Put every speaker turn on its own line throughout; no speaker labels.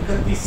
31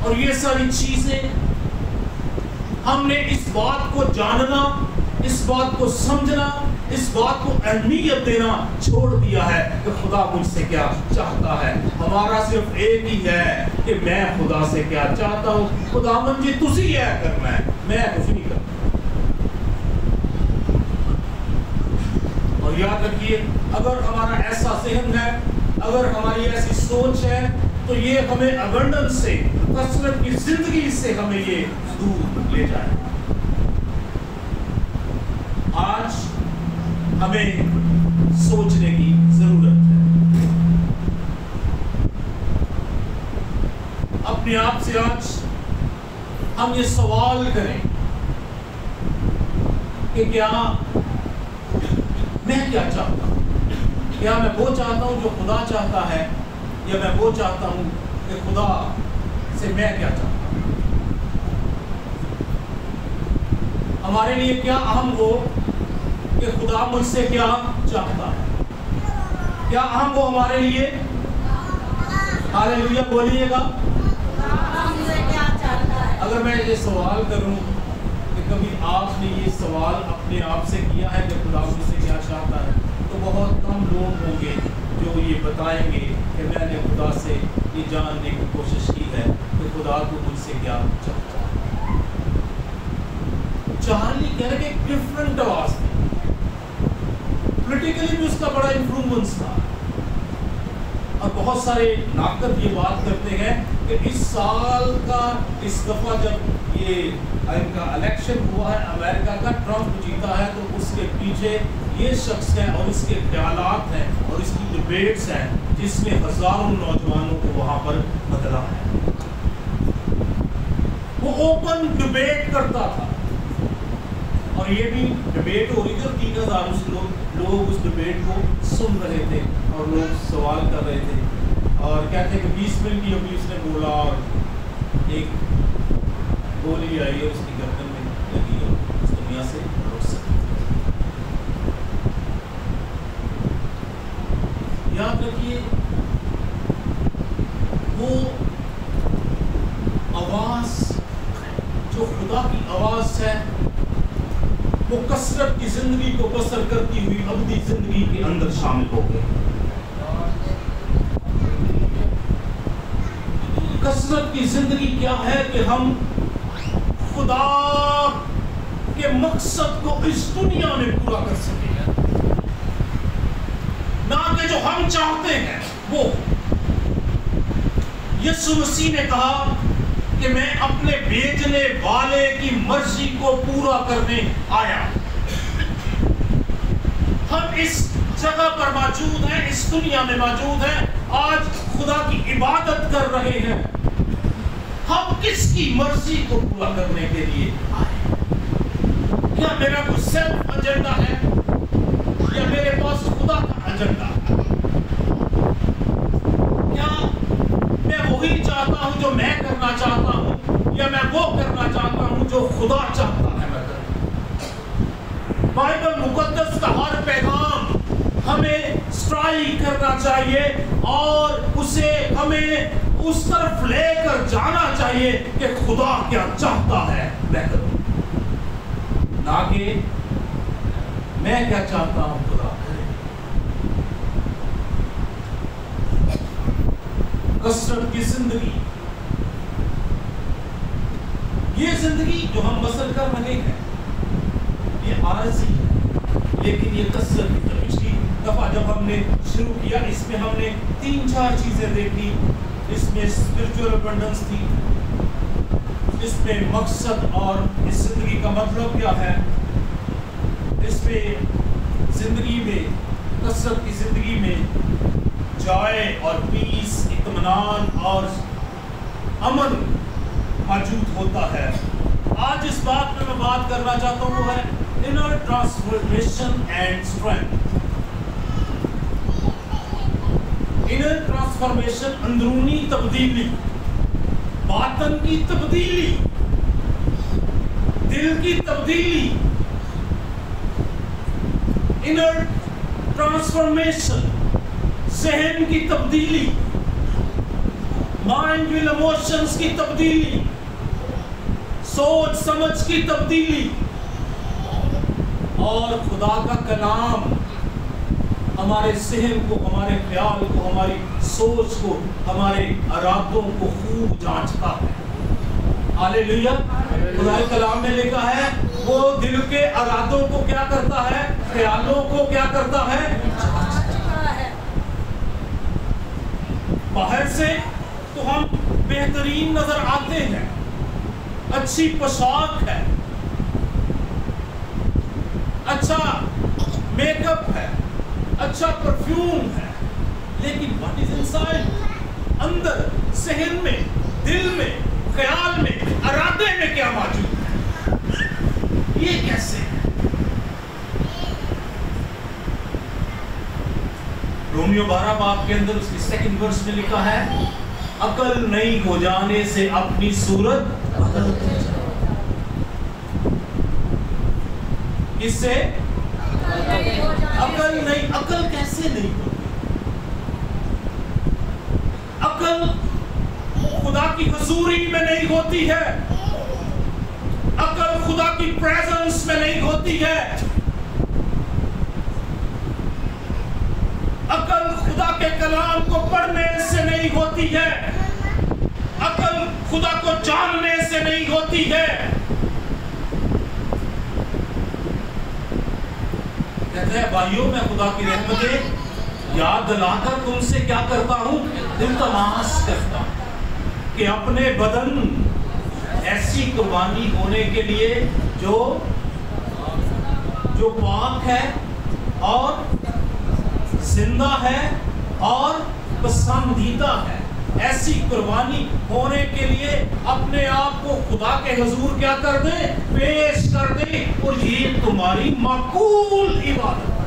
اور یہ ساری چیزیں ہم نے اس بات کو جاننا، اس بات کو سمجھنا، اس بات کو اہمیت دینا چھوڑ دیا ہے کہ خدا مجھ سے کیا چاہتا ہے۔ ہمارا صرف ایک ہی ہے کہ میں خدا سے کیا چاہتا ہوں۔ خداوند جی تسی یہ کرنا ہے، میں کچھ نہیں کرتا۔ اور یاد رکھیے، اگر ہمارا ایسا ذہن ہے، اگر ہماری ایسی سوچ ہے، تو یہ ہمیں ابنڈنس سے، کثرت کی زندگی سے ہمیں یہ دور لے جائے۔ آج ہمیں سوچنے کی ضرورت ہے۔ اپنے آپ سے آج ہم یہ سوال کریں کہ کیا میں کیا چاہتا ہوں؟ کیا میں وہ چاہتا ہوں جو خدا چاہتا ہے، یا میں وہ چاہتا ہوں کہ خدا سے میں کیا چاہتا ہوں؟ ہمارے لیے کیا اہم ہو کہ خدا مجھ سے کیا چاہتا ہے؟ کیا اہم ہو ہمارے لیے؟ ہاللیلویا بولیے گا۔ اگر میں یہ سوال کروں کہ کبھی آپ نے یہ سوال اپنے آپ سے کیا ہے کہ خدا مجھ سے کیا چاہتا ہے، تو بہت کم لوگ ہوں گے جو یہ بتائیں گے کہ میں نے خدا سے یہ جاننے کی کوشش کی ہے کہ خدا کو مجھ سے کیا چاہتا ہے۔ چارلی کہہ ایک ڈفرنٹ آواز تھی، پولیٹیکلی بھی اس کا بڑا انفلوئنس تھا، اور بہت سارے ناقد یہ بات کرتے ہیں کہ اس سال کا اس دفعہ جب یہ ان کا الیکشن ہوا ہے امریکہ کا، ٹرمپ جیتا ہے، تو اس کے پیچھے یہ شخص ہے اور اس کے خیالات ہیں اور اس کی ڈبیٹس ہیں جس نے ہزاروں نوجوانوں کو وہاں پر بدلا ہے۔ وہ اوپن ڈبیٹ کرتا تھا، اور یہ بھی ڈبیٹ ہو رہی تھی اور 3000 لوگ اس ڈبیٹ کو سن رہے تھے اور لوگ سوال کر رہے تھے، اور کہتے ہیں کہ 20 منٹ کی ابھی اس نے بولا اور ایک گولی آئی اور اس کی گردن میں لگی اور اس دنیا سے رخصت۔ یاد رکھیے، وہ آواز جو خدا کی آواز ہے، وہ کثرت کی زندگی کو بسر کرتی ہوئی ابدی زندگی کے اندر شامل ہو گئے۔ کثرت کی زندگی کیا ہے کہ ہم خدا کے مقصد کو اس دنیا میں پورا کر سکیں، نہ کہ جو ہم چاہتے ہیں وہ۔ یسوع مسیح نے کہا کہ میں اپنے بھیجنے والے کی مرضی کو پورا کرنے آیا۔ ہم اس جگہ پر موجود ہیں، اس دنیا میں موجود ہیں، آج خدا کی عبادت کر رہے ہیں۔ ہم کس کی مرضی کو پورا کرنے کے لیے آئے؟ کیا میرا کوئی سیلف ایجنڈا ہے یا میرے پاس خدا کا ایجنڈا ہے؟ کیا میں وہی چاہتا ہوں جو میں کرنا چاہتا ہوں، یا میں وہ کرنا چاہتا ہوں جو خدا چاہتا ہے میں کروں؟ بائبل مقدس کا ہر پیغام ہمیں اسٹرائک کرنا چاہیے اور اسے ہمیں اس طرف لے کر جانا چاہیے کہ خدا کیا چاہتا ہے میں کروں، نہ کہ میں کیا چاہتا ہوں خدا کرے۔ کثرت کی زندگی، یہ زندگی جو ہم بسر کر رہے ہیں یہ عارضی ہے، لیکن یہ کثرت کی پچھلی دفعہ جب ہم نے شروع کیا اس میں ہم نے 3-4 چیزیں دیکھی۔ اس میں اسپرچول ابنڈنس تھی، اس میں مقصد اور اس زندگی کا مطلب کیا ہے، اس میں زندگی میں، کثرت کی زندگی میں جائے اور پیس، اطمینان اور امن موجود ہوتا ہے۔ آج اس بات میں بات کرنا چاہتا ہوں وہ ہے inner transformation and strength. Inner transformation, اندرونی تبدیلی، باطن کی تبدیلی، دل کی تبدیلی۔ انر ٹرانسفارمیشن، ذہن کی تبدیلی، مائنڈ ول ایموشنز کی تبدیلی، سوچ سمجھ کی تبدیلی، اور خدا کا کلام ہمارے ذہن کو، ہمارے خیال کو، ہماری سوچ کو، ہمارے ارادوں کو خوب جانچتا ہے۔ ہاللیلویا۔ خدا کے کلام میں لکھا ہے وہ دل کے ارادوں کو کیا کرتا ہے؟ خیالوں کو کیا کرتا ہے؟ باہر سے تو ہم بہترین نظر آتے ہیں، اچھی پوشاک ہے، اچھا میک اپ ہے، اچھا پرفیوم ہے، لیکن what is inside؟ اندر ذہن میں، دل میں، خیال میں، ارادے میں کیا موجود ہے؟ یہ کیسے ہے؟ رومیو 12 باب کے اندر اس کی سیکنڈ ورس میں لکھا ہے عقل نئی ہو جانے سے اپنی صورت بدلتے جاؤ۔ اس سے عقل نہیں، عقل کیسے نہیں ہوتی؟ عقل خدا کی حضوری میں نہیں ہوتی ہے، عقل خدا کی پریزنس میں نہیں ہوتی ہے، عقل خدا کے کلام کو پڑھنے سے نہیں ہوتی ہے، عقل خدا کو جاننے سے نہیں ہوتی ہے۔ کہتے ہیں بھائیوں میں خدا کی رحمتیں یاد دلا کر تم سے کیا کرتا ہوں؟ التماس کرتا ہوں کہ اپنے بدن ایسی قربانی ہونے کے لیے جو پاک ہے اور زندہ ہے اور پسندیدہ ہے، ایسی قربانی ہونے کے لیے اپنے آپ کو خدا کے حضور کیا کر دیں؟ پیش کر دیں، اور یہ تمہاری معقول عبادت ہے۔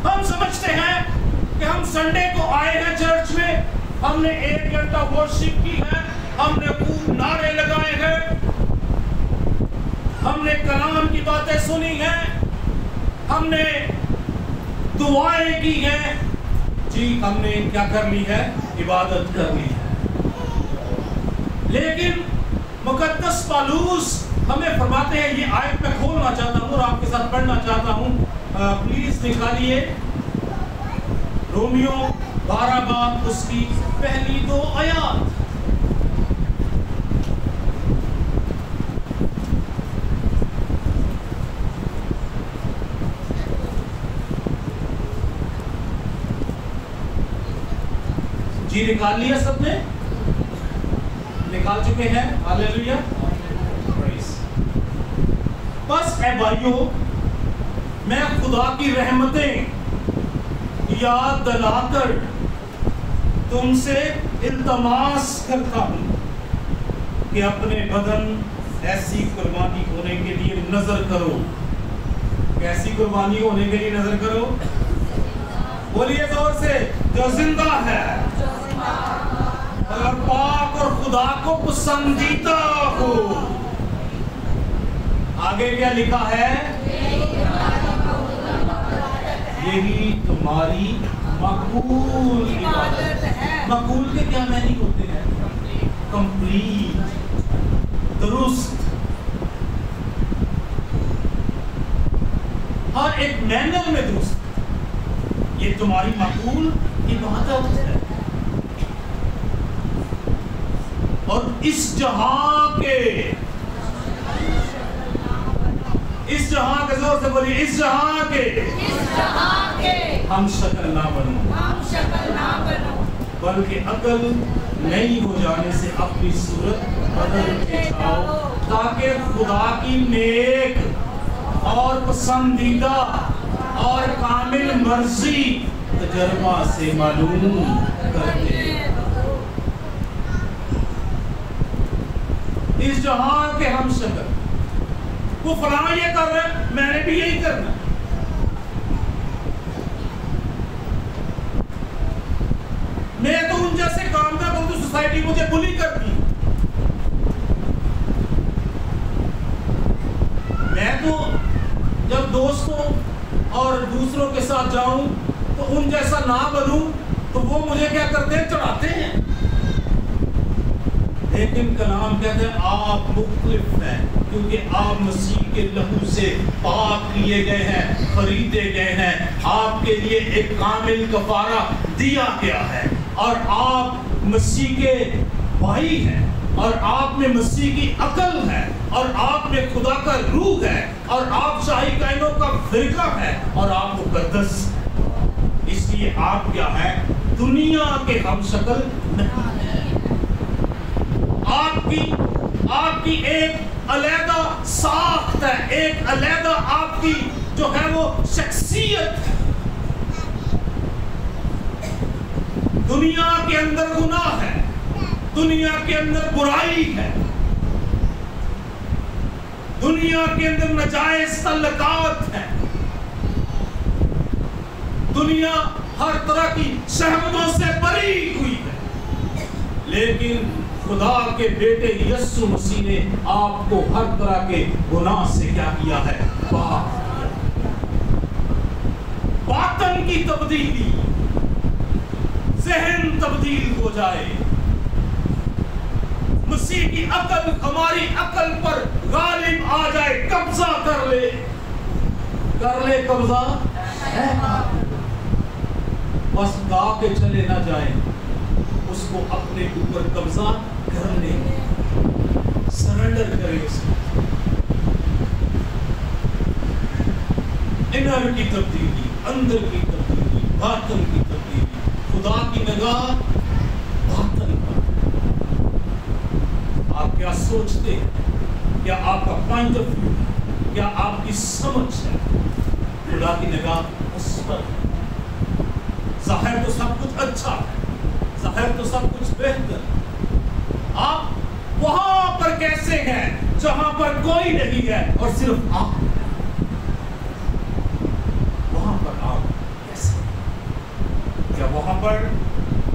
ہم سمجھتے ہیں کہ ہم سنڈے کو آئے ہیں چرچ میں، ہم نے 1 گھنٹہ ورشپ کی ہے، ہم نے خوب نعرے لگائے ہیں، ہم نے کلام کی باتیں سنی ہیں، ہم نے دعائیں کی ہیں، جی ہم نے کیا کر لی ہے؟ عبادت کر لی ہے۔ لیکن مقدس پالوس ہمیں فرماتے ہیں، یہ آیت میں کھولنا چاہتا ہوں اور آپ کے ساتھ پڑھنا چاہتا ہوں، پلیز نکالیے رومیو 12 باب اس کی پہلی 2 آیات۔ جی نکال لیا سب نے؟ نکال چکے ہیں؟ ہاللیلویا۔ بس اے بھائیو، میں خدا کی رحمتیں یاد دلا کر تم سے التماس کرتا ہوں کہ اپنے بدن ایسی قربانی ہونے کے لیے نظر کرو۔ کیسی قربانی ہونے کے لیے نظر کرو؟ بولیے زور سے، جو زندہ ہے اور پاک اور خدا کو پسندیدہ ہو۔ آگے کیا لکھا ہے؟ یہی تمہاری مقبول عبادت ہے۔ مقبول کے کیا معنی ہوتے ہیں؟ کمپلیٹ، درست، ہر ایک مینر میں درست۔ یہ تمہاری مقبول عبادت ہے۔ اور اس جہاں کے زور سے بولیے، اس جہاں کے ہم شکل نہ بنو، بلکہ عقل نئی ہو جانے سے اپنی صورت بدل کے جاؤ، تاکہ خدا کی نیک اور پسندیدہ اور کامل مرضی تجربہ سے معلوم کرتے۔ اس جہاں کے ہم شکل، وہ فلاں یہ کر رہے ہیں، میں نے بھی یہی کرنا۔ میں تو ان جیسے کام نہ کروں تو سوسائٹی مجھے بلی کرتی۔ میں تو جب دوستوں اور دوسروں کے ساتھ جاؤں تو ان جیسا نہ بنوں تو وہ مجھے کیا کرتے ہیں؟ چڑھاتے ہیں۔ لیکن کلام کہتے ہیں آپ مختلف ہیں کیونکہ آپ مسیح کے لہو سے پاک کیے گئے ہیں، خریدے گئے ہیں، آپ کے لیے ایک کامل کفارہ دیا گیا ہے، اور آپ مسیح کے بھائی ہیں، اور آپ میں مسیح کی عقل ہے، اور آپ میں خدا کا روح ہے، اور آپ شاہی کائنوں کا فرقہ ہے، اور آپ مقدس ہیں۔ اس لیے آپ کیا ہے؟ دنیا کے ہم شکل نہیں ہیں۔ آپ کی ایک علیحدہ ساخت ہے، ایک علیحدہ آپ کی جو ہے وہ شخصیت ہے۔ دنیا کے اندر گناہ ہے، دنیا کے اندر برائی ہے، دنیا کے اندر ناجائز تعلقات ہیں، دنیا ہر طرح کی شہوتوں سے بری ہوئی ہے، لیکن خدا کے بیٹے یسوع مسیح نے آپ کو ہر طرح کے گناہ سے کیا کیا ہے؟ پاک کیا۔ باطن کی تبدیلی، ذہن تبدیل ہو جائے، مسیح کی عقل ہماری عقل پر غالب آ جائے، قبضہ کر لے قبضہ ہے، بس گا کے چلے نہ جائیں، اس کو اپنے اوپر قبضہ کر لیں، سرنڈر کریں اس کو۔ انر کی تبدیلی، اندر کی تبدیلی، باطن کی تبدیلی، خدا کی نگاہ باطن پر۔ آپ کیا سوچتے ہیں؟ کیا آپ کا پوائنٹ آف ویو ہے؟ کیا آپ کی سمجھ ہے؟ خدا کی نگاہ اس پر ہے۔ ظاہر تو سب کچھ اچھا ہے، ظاہر تو سب کچھ بہتر ہے، آپ وہاں پر کیسے ہیں جہاں پر کوئی نہیں ہے اور صرف آپ ہیں؟ وہاں پر آپ کیسے ہیں؟ کیا وہاں پر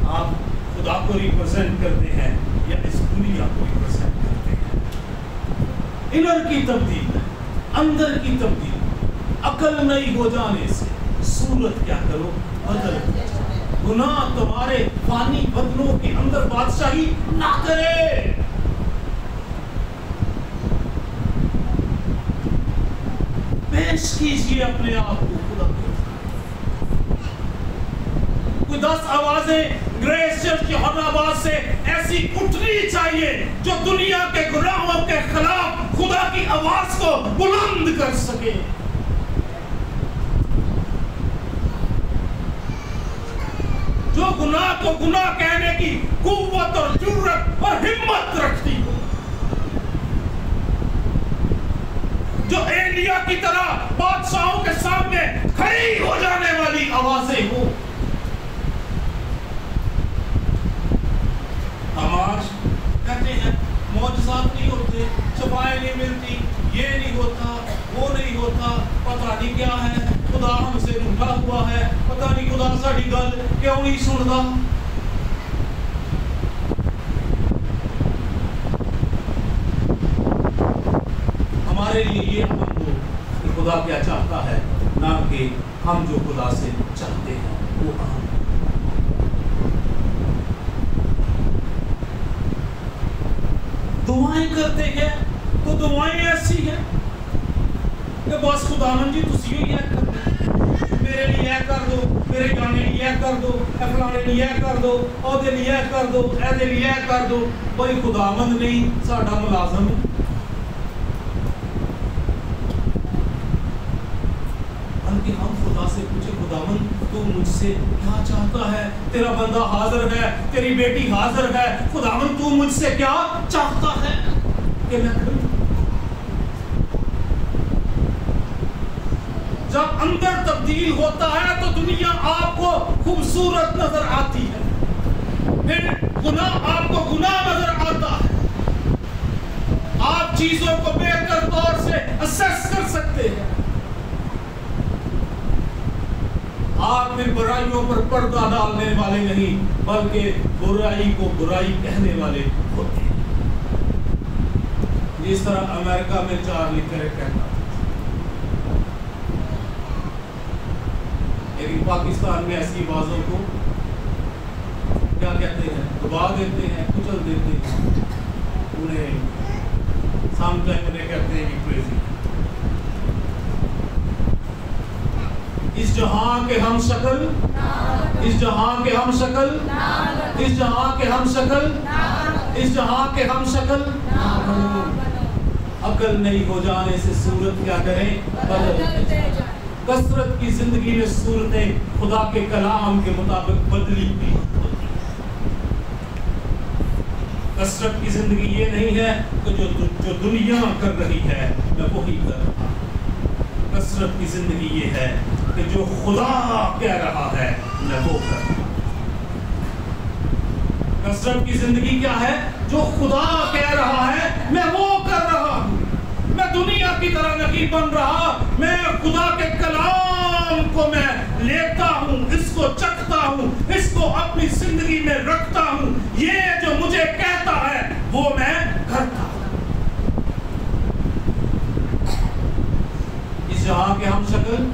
آپ خدا کو ریپرزینٹ کرتے ہیں یا اس دنیا کو ریپرزینٹ کرتے ہیں؟ انر کی تبدیل، اندر کی تبدیل، عقل نئی ہو جانے سے صورت کیا کرو؟ بدل۔ گناہ تمہارے فانی بدنوں کے اندر بادشاہی نہ کرے۔ پیش کیجئے اپنے آپ کو خدا کے۔ کوئی 10 آوازیں گریس چرچ کی ہر آواز سے ایسی اٹھنی چاہیے جو دنیا کے گناہوں کے خلاف خدا کی آواز کو بلند کر سکے۔ جو گناہ کو گناہ کہنے کی قوت اور جرأت اور ہمت رکھتی ہو، جو ایلیا کی طرح بادشاہوں کے سامنے کھڑی ہو جانے والی آوازیں ہو۔ ہم آج کہتے ہیں معجزات نہیں ہوتے، شفائیں نہیں ملتی، یہ نہیں ہوتا، وہ نہیں ہوتا، پتہ نہیں کیا ہے، خدا ہم سے روٹھا ہوا ہے، پتہ نہیں خدا ساڈی گل کیوں نہیں سندا۔ ہمارے لیے یہ ہم ہو کہ خدا کیا چاہتا ہے، نہ کہ ہم جو خدا سے چاہتے ہیں وہ ہم۔ دعائیں کرتے ہیں تو دعائیں ایسی ہیں کہ بس خداوند جی تسی یہ کر دو، میرے لیے کر دو، میرے گانے لیے کر دو، فلانے لیے کر دو، عہدے لیے کر دو، عہدے لیے کر دو۔ کوئی خداوند نہیں، ساڈا ملازم ہے۔ بلکہ ہم خدا سے پوچھے خداوند تو مجھ سے کیا چاہتا ہے؟ تیرا بندہ حاضر ہے، تیری بیٹی حاضر ہے، خداوند تو مجھ سے کیا چاہتا ہے کہ میں کروں؟ جب اندر تبدیل ہوتا ہے تو دنیا آپ کو خوبصورت نظر آتی ہے، پھر گناہ آپ کو گناہ نظر آتا ہے، آپ چیزوں کو بہتر طور سے اسیس کر سکتے ہیں، آپ پھر برائیوں پر پردہ ڈالنے والے نہیں بلکہ برائی کو برائی کہنے والے ہوتے ہیں۔ جس طرح امریکہ میں چارلی کرک کہتا ہے، لیکن پاکستان میں ایسی بازوں کو کیا کہتے ہیں؟ دبا دیتے ہیں، کچل دیتے ہیں۔ انہیں کہتے ہیں کہ crazy. اس جہاں کے ہم شکل، اس جہاں کے ہم شکل، اس جہاں کے ہم شکل، اس جہاں کے ہم شکل عقل نہیں ہو جانے سے صورت کیا کریں؟ بدلتے جائیں. کثرت کی زندگی میں صورتیں خدا کے کلام کے مطابق بدلی بھی ہوتی ہیں. کثرت کی زندگی یہ نہیں ہے کہ جو دنیا کر رہی ہے میں وہی کر رہا ہوں. کثرت کی زندگی یہ ہے کہ جو خدا کہہ رہا ہے میں وہ کر رہا ہوں. کثرت کی زندگی کیا ہے؟ جو خدا کہہ رہا ہے میں وہ کر رہا ہوں. میں دنیا کی طرح نہیں بن رہا، میں خدا کے کلام کو میں لیتا ہوں، اس کو چکھتا ہوں، اس کو اپنی زندگی میں رکھتا ہوں. یہ جو مجھے کہتا ہے وہ میں کرتا ہوں. اس جہاں کے ہم شکل،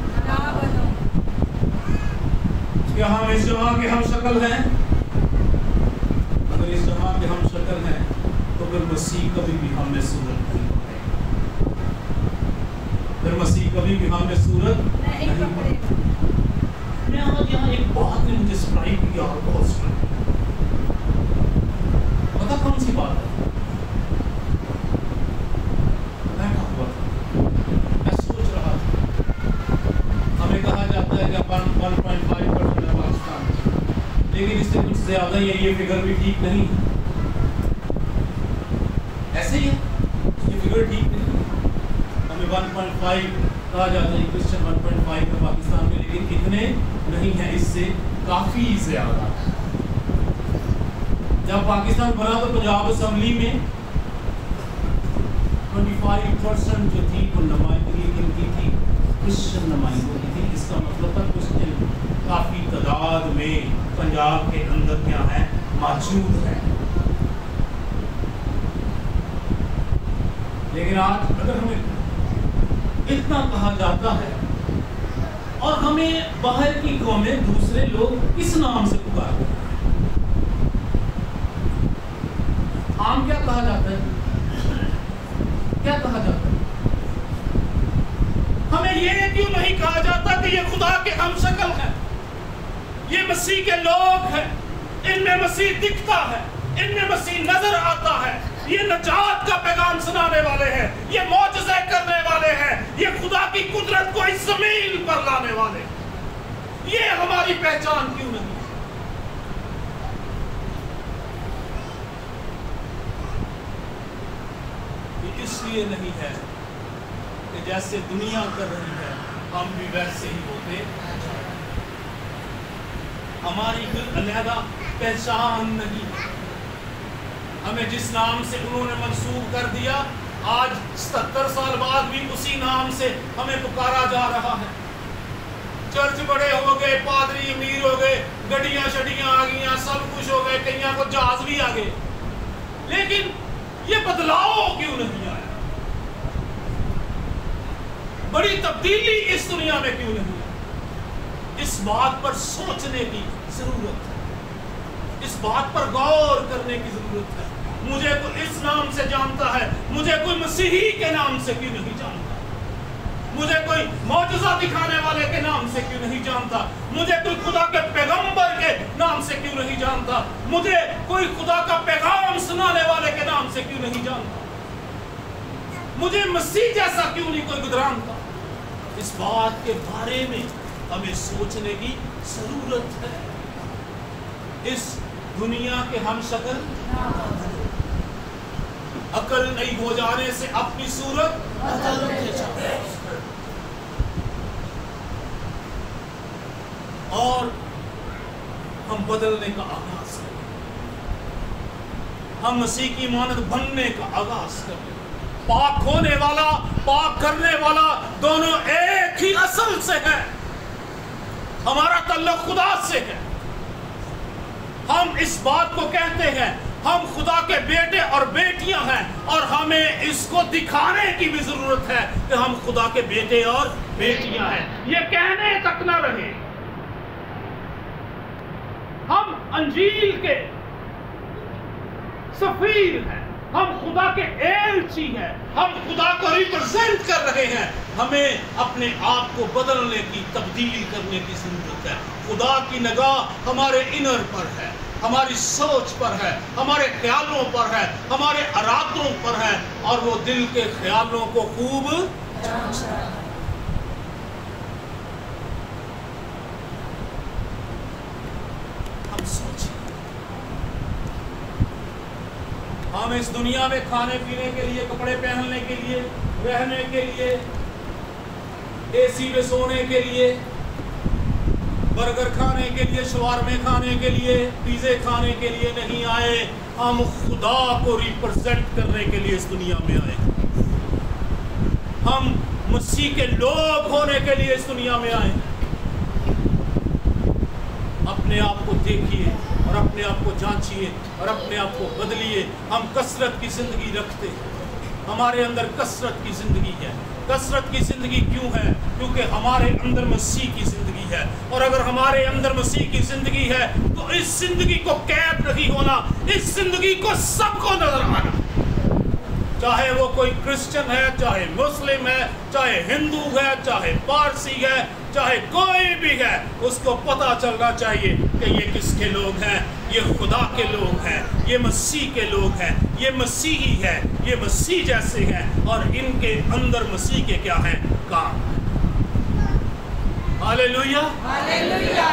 کیا ہم اس جہاں کے ہم شکل ہیں؟ اگر اس جہاں کے ہم شکل ہیں تو پھر مسیح کبھی بھی ہم میں صورت نہیں پڑے گا. پھر مسیح کبھی بھی ہم میں صورت نہیں پڑے گا. میں آج یہاں ایک بات نے مجھے سنائی کیا اور بہت سنائی. پتہ کون سی بات ہے؟ بیٹھا ہوا تھا، میں سوچ رہا تھا. ہمیں کہا جاتا ہے کہ 1.5% ہے پاکستان، لیکن اس سے کچھ زیادہ ہی ہے. یہ فگر بھی ٹھیک نہیں ہے. ایسے ہی ہے، یہ فگر ٹھیک نہیں ہے. ہمیں 1.5 کہا جاتا ہے، کرسچن 1.5 ہے پاکستان میں، لیکن اتنے نہیں ہیں، اس سے کافی زیادہ. جب پاکستان بنا تو پنجاب اسمبلی میں 25% جو تھی وہ نمائندگی کی تھی، کرسچن نمائندگی کی تھی. اس کا مطلب تھا کرسچن کافی تعداد میں پنجاب کے اندر کیا ہے، موجود ہے. لیکن آج اگر ہمیں اتنا کہا جاتا ہے اور ہمیں باہر کی قومیں دوسرے لوگ کس نام سے پکارتے ہیں؟ عام کیا کہا جاتا ہے؟ کیا کہا جاتا ہے؟ ہمیں یہ کیوں نہیں کہا جاتا کہ یہ خدا کے ہم شکل ہیں، یہ مسیح کے لوگ ہیں، ان میں مسیح دکھتا ہے، ان میں مسیح نظر آتا ہے، یہ نجات کا پیغام سنانے والے ہیں، یہ معجزے کرنے والے ہیں، یہ خدا کی قدرت کو اس زمین پر لانے والے ہیں. یہ ہماری پہچان کیوں نہیں؟ یہ اس لیے نہیں ہے کہ جیسے دنیا کر رہی ہے ہم بھی ویسے ہی ہوتے. ہماری کوئی علیحدہ پہچان نہیں ہے. ہمیں جس نام سے انہوں نے منسوب کر دیا، آج 77 سال بعد بھی اسی نام سے ہمیں پکارا جا رہا ہے. چرچ بڑے ہو گئے، پادری امیر ہو گئے، گڈیاں شڈیاں آ گئیں، سب کچھ ہو گئے، کئیاں کو جہاز بھی آ گئے، لیکن یہ بدلاؤ کیوں نہیں آیا؟ بڑی تبدیلی اس دنیا میں کیوں نہیں آئی؟ اس بات پر سوچنے کی ضرورت ہے، اس بات پر غور کرنے کی ضرورت ہے. مجھے کوئی اس نام سے جانتا ہے، مجھے کوئی مسیحی کے نام سے کیوں نہیں جانتا؟ مجھے کوئی معجزہ دکھانے والے کے نام سے کیوں نہیں جانتا؟ مجھے کوئی خدا کے پیغمبر کے نام سے کیوں نہیں جانتا؟ مجھے کوئی خدا کا پیغام سنانے والے کے نام سے کیوں نہیں جانتا؟ مجھے مسیح جیسا کیوں نہیں کوئی گزرانتا؟ اس بات کے بارے میں ہمیں سوچنے کی ضرورت ہے. اس دنیا کے ہم شکل عقل نہیں ہو جانے سے اپنی صورت بدلتے جائیں اور ہم بدلنے کا آغاز کریں. ہم مسیح کی مانند بننے کا آغاز کریں. پاک ہونے والا، پاک کرنے والا دونوں ایک ہی اصل سے ہے. ہمارا تعلق خدا سے ہے. ہم اس بات کو کہتے ہیں ہم خدا کے بیٹے اور بیٹیاں ہیں، اور ہمیں اس کو دکھانے کی بھی ضرورت ہے کہ ہم خدا کے بیٹے اور بیٹیاں ہیں. یہ کہنے تک نہ رہے. ہم انجیل کے سفیر ہیں، ہم خدا کے ایلچی ہیں, ہم خدا کو ریپرزینٹ کر رہے ہیں. ہمیں اپنے آپ کو بدلنے کی, تبدیل کرنے کی ضرورت ہے. خدا کی نگاہ ہمارے انر پر ہے, ہماری سوچ پر ہے, ہمارے خیالوں پر ہے, ہمارے ارادوں پر ہے, اور وہ دل کے خیالوں کو خوب جانتا ہے. ہم سوچیں, ہم اس دنیا میں کھانے پینے کے لیے, کپڑے پہننے کے لیے, رہنے کے لیے, اے سی میں سونے کے لیے, برگر کھانے کے لیے, شوارمے کھانے کے لیے, پیزے کھانے کے لیے نہیں آئے. ہم خدا کو ریپرزینٹ کرنے کے لیے اس دنیا میں آئے. ہم مسیح کے لوگ ہونے کے لیے اس دنیا میں آئے. اپنے آپ کو دیکھیے اور اپنے آپ کو جانچیے اور اپنے آپ کو بدلیے. ہم کثرت کی زندگی رکھتے ہیں, ہمارے اندر کثرت کی زندگی ہے. کثرت کی زندگی کیوں ہے؟ کیونکہ ہمارے اندر مسیح کی زندگی ہے, اور اگر ہمارے اندر مسیح کی زندگی ہے تو اس زندگی کو قید نہیں ہونا, اس زندگی کو سب کو نظر آنا. چاہے وہ کوئی کرسچن ہے, چاہے مسلم ہے, چاہے ہندو ہے, چاہے پارسی ہے, چاہے کوئی بھی ہے, اس کو پتا چلنا چاہیے کہ یہ کس کے لوگ ہیں. یہ خدا کے لوگ ہیں, یہ مسیح کے لوگ ہیں, یہ مسیحی ہے, یہ مسیح جیسے ہیں, اور ان کے اندر مسیح کے کیا ہیں کام. ہاللیلویا, ہاللیلویا.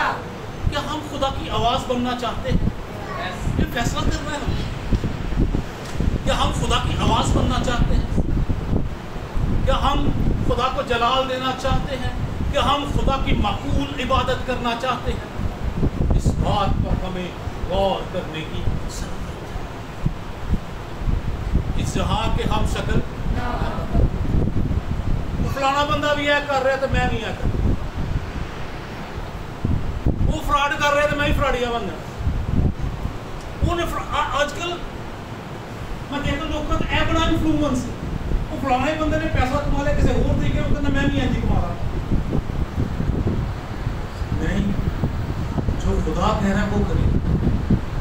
کیا ہم خدا کی آواز بننا چاہتے ہیں؟ یہ فیصلہ کر رہے ہیں. کیا ہم خدا کی آواز بننا چاہتے ہیں؟ کیا ہم خدا کو جلال دینا چاہتے ہیں؟ کیا ہم خدا کی معقول عبادت کرنا چاہتے ہیں؟ اس بات پر ہمیں غور کرنے کی ضرورت ہے. اس جہاں کے ہم شکل فلانا بندہ بھی ہے کر رہے تو میں نہیں ہے کر, وہ فراڈ کر رہے تو میں ہی فراڈیا بن گیا. آج کل میں دیکھتا لوگ کا اے بڑا انفلوئنس ہے, وہ فلانا ہی بندے نے پیسہ کما لیا کسی اور طریقے وہ کہنا میں نہیں ایسی کما رہا. نہیں, جو خدا کہہ رہا ہے وہ کرے,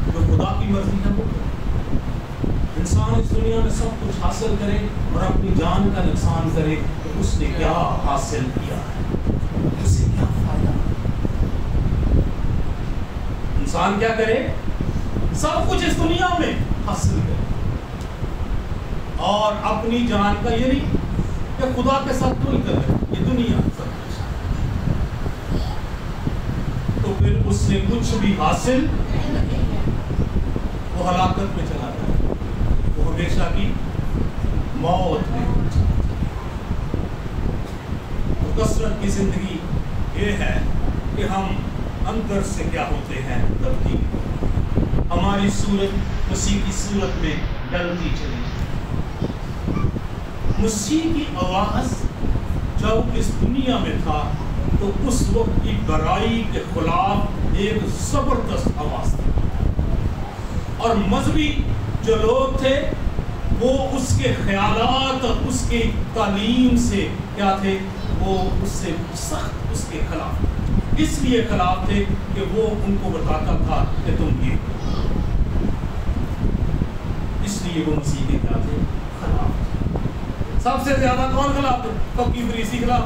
جو خدا کی مرضی ہے وہ کرے. انسان اس دنیا میں سب کچھ حاصل کرے اور اپنی جان کا نقصان کرے تو اس نے کیا حاصل کیا ہے, اسے کیا فائدہ. انسان کیا کرے, سب کچھ اس دنیا میں حاصل کرے اور اپنی جان کا, یہ نہیں کہ خدا کے ساتھ کوئی کرے, یہ دنیا سب کچھ, تو پھر اس نے کچھ بھی حاصل نہیں, وہ ہلاکت میں چلا جائے, وہ ہمیشہ کی موت میں. تو کثرت کی زندگی یہ ہے کہ ہم اندر سے کیا ہوتے ہیں تبدیل, ہماری صورت مسیح کی صورت میں ڈلتی چلی. مسیح کی آواز جب اس دنیا میں تھا تو اس وقت کی برائی کے خلاف ایک زبردست آواز تھی, اور مذہبی جو لوگ تھے وہ اس کے خیالات اور اس کی تعلیم سے کیا تھے, وہ اس سے سخت اس کے خلاف, اس لیے خلاف تھے کہ وہ ان کو بتاتا تھا کہ تم یہ, اس لیے وہ مسیح کے کیا تھے خلاف. سب سے زیادہ کون خلاف تھے؟ فقی فریسی خلاف.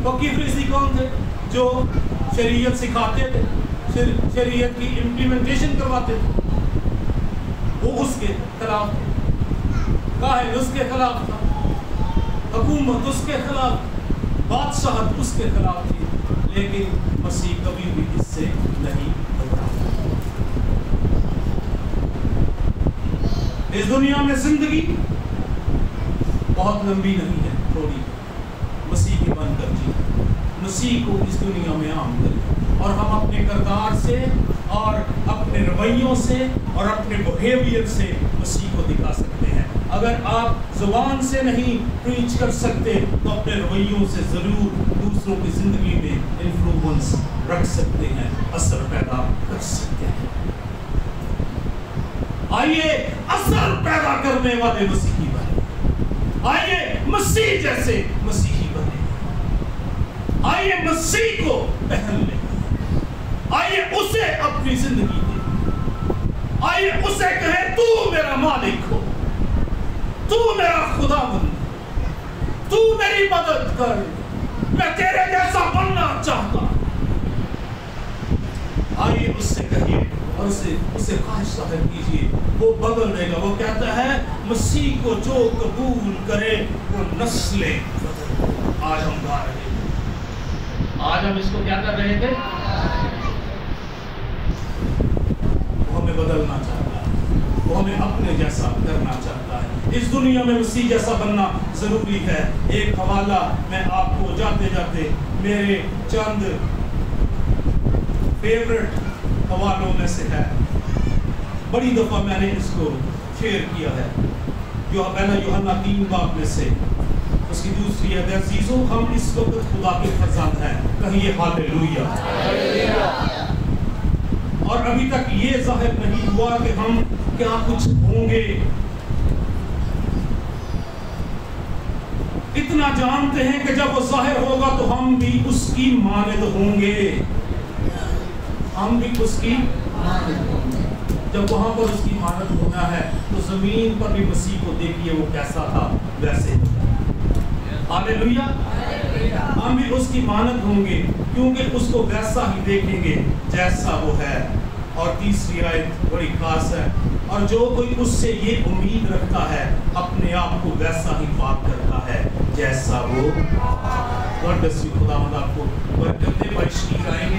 فقی فریسی کون تھے؟ جو شریعت سکھاتے تھے, شریعت کی امپلیمنٹیشن کرواتے تھے, وہ اس کے خلاف تھے. کاہن اس کے خلاف تھا, حکومت اس کے خلاف, بادشاہت اس کے خلاف تھی, لیکن مسیح کبھی بھی اس سے نہیں گھبرا. اس دنیا میں زندگی بہت لمبی نہیں ہے, تھوڑی. مسیح کے بن کر جی, مسیح کو اس دنیا میں عام کریں, اور ہم اپنے کردار سے اور اپنے رویوں سے اور اپنے بہیویئر سے مسیح کو دکھا سکتے ہیں. اگر آپ زبان سے نہیں پریچ کر سکتے تو اپنے رویوں سے ضرور دوسروں کی زندگی میں انفلوئنس رکھ سکتے ہیں, اثر پیدا کر سکتے ہیں. آئیے اثر پیدا کرنے والے مسیحی بنے, آئیے مسیح جیسے مسیحی بنے, آئیے مسیح کو پہن لیں, آئیے اسے اپنی زندگی دیں, آئیے اسے کہیں تو میرا مالک ہو, تو میرا خدا بن، تو میری مدد کر، میں تیرے جیسا بننا چاہتا ہوں۔ آئیے اس سے کہیے اور اسے خواہش ظاہر کیجیے، وہ بدل دے گا۔ وہ کہتا ہے مسیح کو جو قبول کرے وہ نسلیں بدل۔ آج ہم گا رہے تھے، آج ہم اس کو کیا کر رہے تھے؟ وہ ہمیں بدلنا چاہتا ہے، وہ ہمیں اپنے جیسا کرنا چاہتا ہے۔ اس دنیا میں مسیح جیسا بننا ضروری ہے۔ ایک حوالہ میں آپ کو جاتے جاتے میرے چند فیورٹ حوالوں میں سے ہے، بڑی دفعہ میں نے اس کو شیئر کیا ہے، جو پہلا یوحنا 3 باب میں سے، اس کی دوسری ہے عزیزو ہم اس وقت خدا کے فرزند ہیں، کہیے ہاللیلویا۔ اور ابھی تک یہ ظاہر نہیں ہوا کہ ہم کیا کچھ ہوں گے، اتنا جانتے ہیں کہ جب وہ ظاہر ہوگا تو ہم بھی اس کی مانند ہوں گے، ہم بھی اس کی مانند ہوں گے۔ جب وہاں پر اس کی مانند ہونا ہے تو زمین پر بھی مسیح کو دیکھیے وہ کیسا تھا ویسے ہاللیلویا۔ ہم بھی اس کی مانند ہوں گے کیونکہ اس کو ویسا ہی دیکھیں گے جیسا وہ ہے۔ اور تیسری آیت بڑی خاص ہے، اور جو کوئی اس سے یہ امید رکھتا ہے اپنے آپ کو ویسا ہی پاک کرتا ہے جیسا وہ۔ خدا آپ کو برکت دے، بخشی آئیں گے۔